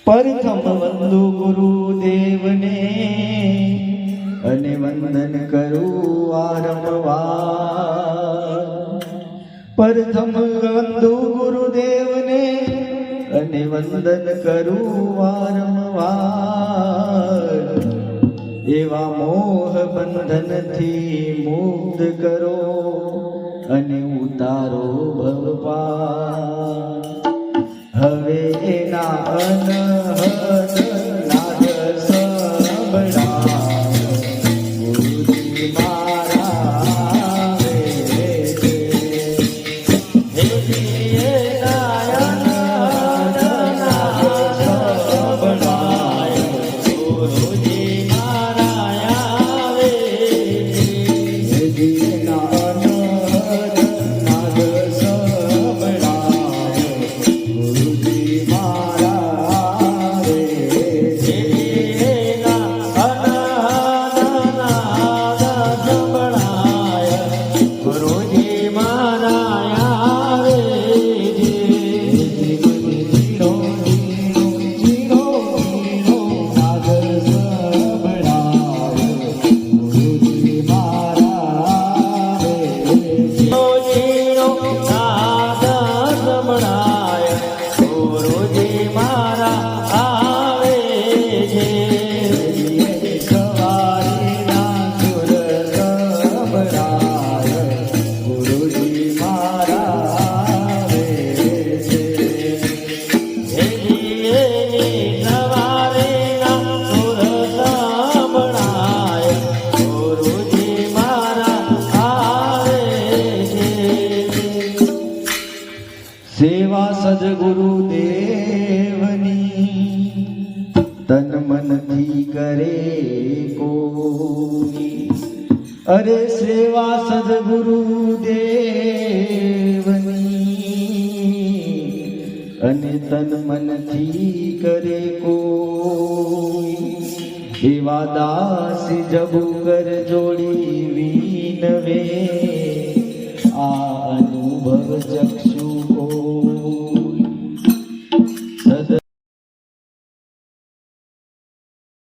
પ્રથમ વંદુ ગુરુદેવને અને વંદન કરું વારંવાર. પ્રથમ વંદુ ગુરુદેવને અને વંદન કરું વારંવાર. એવા મોહ બંધનથી મુક્ત કરો અને ઉતારો ભવપાર. હવે એના અનહદ નાદ સંભળાય ગુરુજી મારા આવે છે. એના અનહદ નાદ સંભળાય ગુરુજી મારા આવે છે. એના અનહદ નાદ સંભળાય ગુરુજી મારા આવે છે. સંભળાય ગુરુજી મારા આવે છે. જીરો જીરો જીરો જીરો નાદ સંભળાય ગુરુજી મારા આવે છે. જીરો નાદ સંભળાય ગુરુજી મારા આવે છે. સવારીના સુર સંભળાય ગુરુજી મારા આવે છે. સવારીના સુર સંભળાય ગુરુજી મારા આવે છે. સેવા સદગુરુદેવની તન મનથી કરે કોઈ. અરે સેવા સદગુરુદેવની અને તન મનથી કરે કોઈ. એવા દાસી જબુ કર જોડી વિનવે આ અનુભવ ચક્ષુ